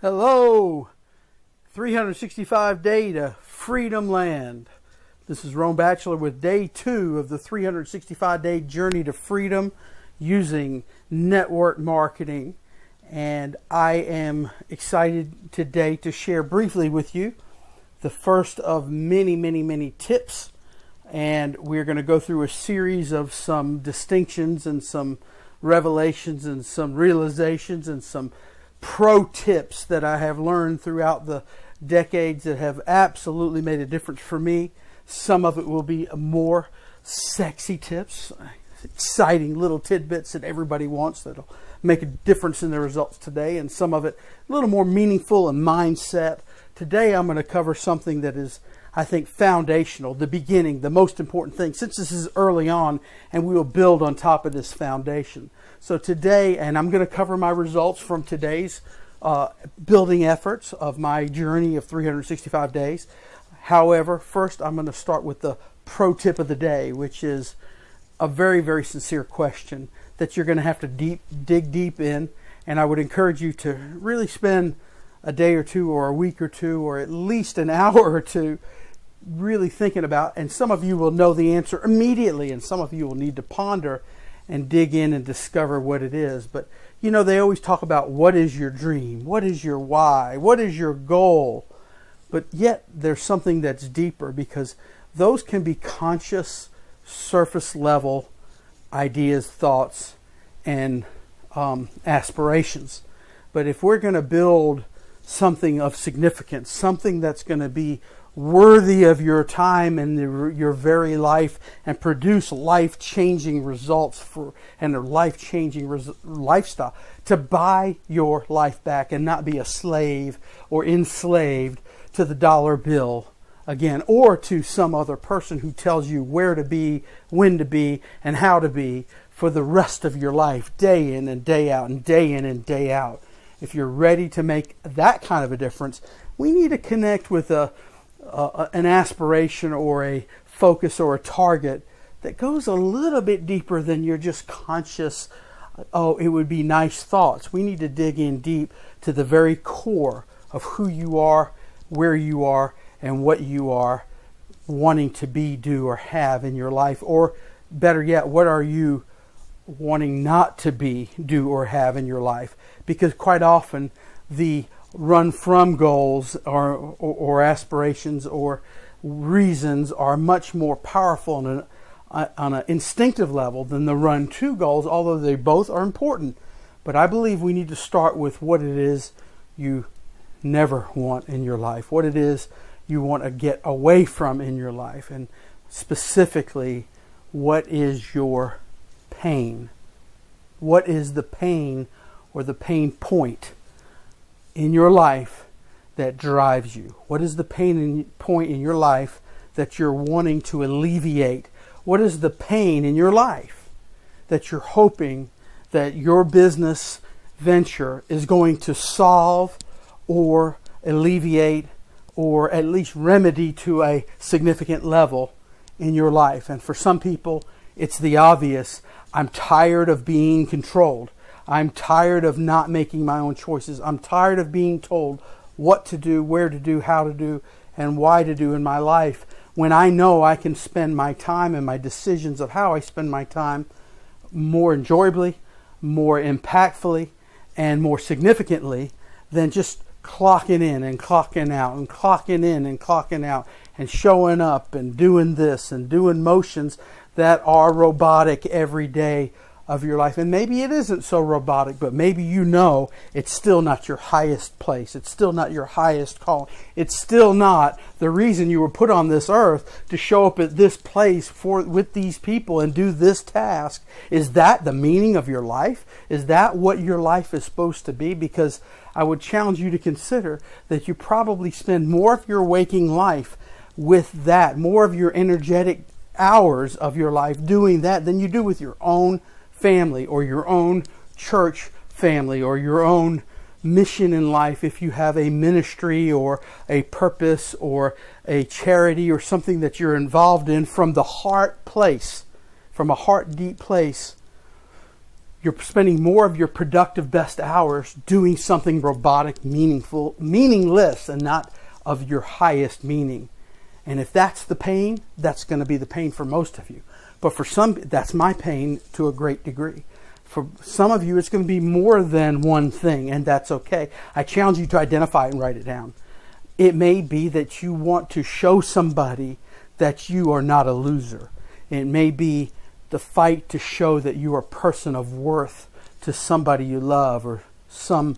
Hello, 365 day to freedom land. This is Rome Bachelor with day 2 of the 365 day journey to freedom using network marketing. And I am excited today to share briefly with you the first of many tips. And we're going to go through a series of some distinctions and some revelations and some realizations and some pro tips that I have learned throughout the decades that have absolutely made a difference for me. Some of it will be more sexy tips, exciting little tidbits that everybody wants that'll make a difference in their results today, and some of it a little more meaningful and mindset. Today I'm going to cover something that is, I think, foundational, the beginning, the most important thing, since this is early on, and we will build on top of this foundation. So today, and I'm going to cover my results from today's building efforts of my journey of 365 days. However, first I'm going to start with the pro tip of the day, which is a very sincere question that you're going to have to dig deep in. And I would encourage you to really spend a day or two or a week or two or at least an hour or two really thinking about. And some of you will know the answer immediately, and some of you will need to ponder and dig in and discover what it is. But you know, they always talk about what is your dream, what is your why, what is your goal. But yet there's something that's deeper, because those can be conscious, surface level ideas, thoughts, and aspirations. But if we're going to build something of significance, something that's going to be worthy of your time and your very life, and produce life-changing results and a life-changing lifestyle, to buy your life back and not be a slave or enslaved to the dollar bill again, or to some other person who tells you where to be, when to be, and how to be for the rest of your life, day in and day out, and day in and day out. If you're ready to make that kind of a difference, we need to connect with an aspiration or a focus or a target that goes a little bit deeper than your just conscious, oh, it would be nice thoughts. We need to dig in deep to the very core of who you are, where you are, and what you are wanting to be, do, or have in your life. Or better yet, what are you wanting not to be, do, or have in your life? Because quite often the run from goals or aspirations or reasons are much more powerful on an instinctive level than the run to goals, although they both are important. But I believe we need to start with what it is you never want in your life, what it is you want to get away from in your life, and specifically, what is your pain? What is the pain or the pain point in your life that drives you? What is the pain point in your life that you're wanting to alleviate? What is the pain in your life that you're hoping that your business venture is going to solve or alleviate or at least remedy to a significant level in your life? And for some people, it's the obvious. I'm tired of being controlled. I'm tired of not making my own choices. I'm tired of being told what to do, where to do, how to do, and why to do in my life, when I know I can spend my time and my decisions of how I spend my time more enjoyably, more impactfully, and more significantly than just clocking in and clocking out and clocking in and clocking out and showing up and doing this and doing motions that are robotic every day of your life. And maybe it isn't so robotic, but maybe you know it's still not your highest place. It's still not your highest calling. It's still not the reason you were put on this earth, to show up at this place with these people and do this task. Is that the meaning of your life? Is that what your life is supposed to be? Because I would challenge you to consider that you probably spend more of your waking life with that, more of your energetic hours of your life doing that than you do with your own family or your own church family or your own mission in life. If you have a ministry or a purpose or a charity or something that you're involved in from the heart place, from a heart deep place, You're spending more of your productive best hours doing something robotic, meaningful, meaningless, and not of your highest meaning. And if that's the pain, that's going to be the pain for most of you. But for some, that's my pain to a great degree. For some of you, it's going to be more than one thing, and that's okay. I challenge you to identify it and write it down. It may be that you want to show somebody that you are not a loser. It may be the fight to show that you are a person of worth to somebody you love, or some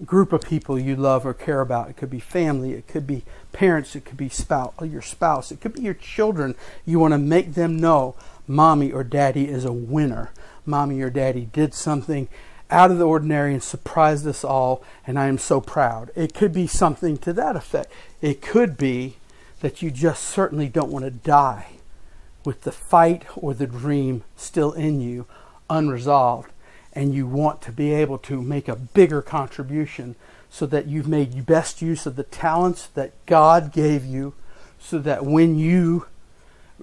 group of people you love or care about. It could be family, it could be parents, it could be your spouse, it could be your children. You want to make them know mommy or daddy is a winner. Mommy or daddy did something out of the ordinary and surprised us all, and I am so proud. It could be something to that effect. It could be that you just certainly don't want to die with the fight or the dream still in you, unresolved, and you want to be able to make a bigger contribution so that you've made best use of the talents that God gave you, so that when you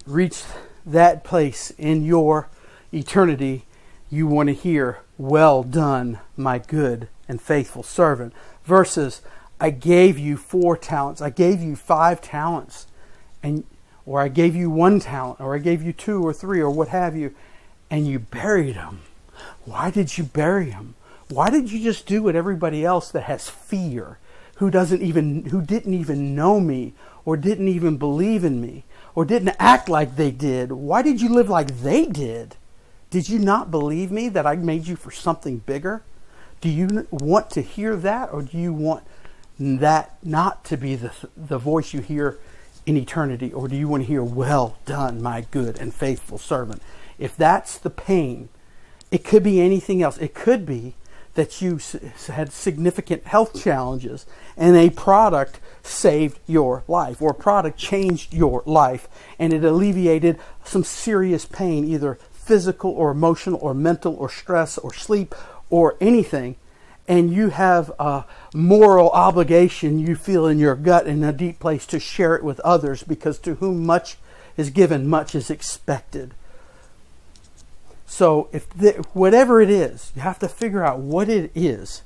reach that place in your eternity, you want to hear, "Well done, my good and faithful servant," versus, "I gave you 4 talents, I gave you 5 talents, or I gave you 1 talent, or I gave you 2 or 3, or what have you, and you buried them." Why did you bury them? Why did you just do what everybody else that has fear, who didn't even know me, or didn't even believe in me, or didn't act like they did? Why did you live like they did? Did you not believe me that I made you for something bigger? Do you want to hear that, or do you want that not to be the voice you hear in eternity? Or do you want to hear, "Well done, my good and faithful servant"? If that's the pain, it could be anything else. It could be that you had significant health challenges and a product saved your life, or a product changed your life, and it alleviated some serious pain, either physical or emotional or mental or stress or sleep or anything. And you have a moral obligation you feel in your gut, in a deep place, to share it with others, because to whom much is given, much is expected. So whatever it is, you have to figure out what it is.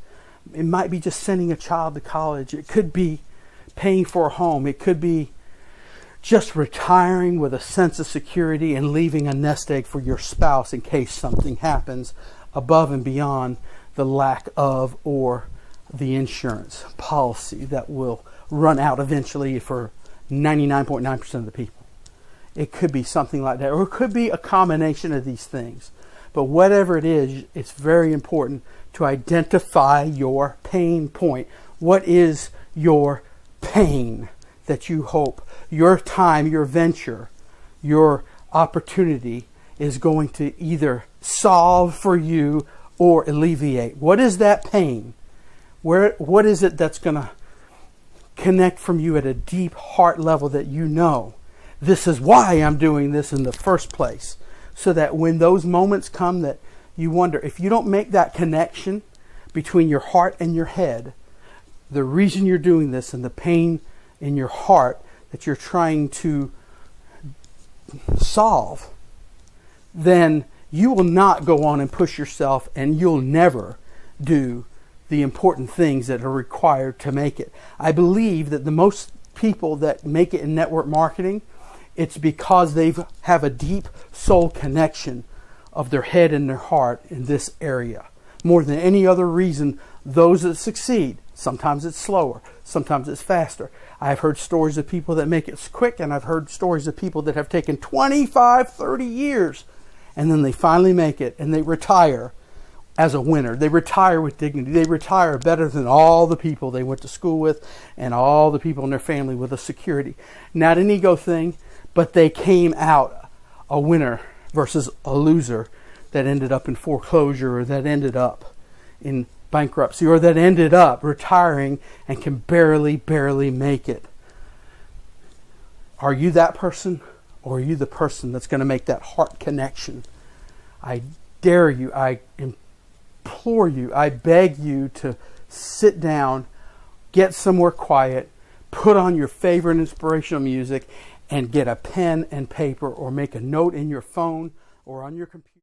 It might be just sending a child to college. It could be paying for a home. It could be just retiring with a sense of security and leaving a nest egg for your spouse in case something happens, above and beyond the lack of or the insurance policy that will run out eventually for 99.9% of the people. It could be something like that, or it could be a combination of these things. But whatever it is, it's very important to identify your pain point. What is your pain that you hope your time, your venture, your opportunity is going to either solve for you or alleviate? What is that pain? What is it that's going to connect from you at a deep heart level, that you know, this is why I'm doing this in the first place? So that when those moments come that you wonder, if you don't make that connection between your heart and your head, the reason you're doing this and the pain in your heart that you're trying to solve, then you will not go on and push yourself, and you'll never do the important things that are required to make it. I believe that the most people that make it in network marketing, it's because they have a deep soul connection of their head and their heart in this area. More than any other reason, those that succeed, sometimes it's slower, sometimes it's faster. I've heard stories of people that make it quick, and I've heard stories of people that have taken 25, 30 years, and then they finally make it, and they retire as a winner. They retire with dignity. They retire better than all the people they went to school with and all the people in their family, with a security. Not an ego thing, but they came out a winner versus a loser that ended up in foreclosure, or that ended up in bankruptcy, or that ended up retiring and can barely make it. Are you that person, or are you the person that's going to make that heart connection? I dare you, I implore you, I beg you to sit down, get somewhere quiet, put on your favorite inspirational music, and get a pen and paper, or make a note in your phone or on your computer.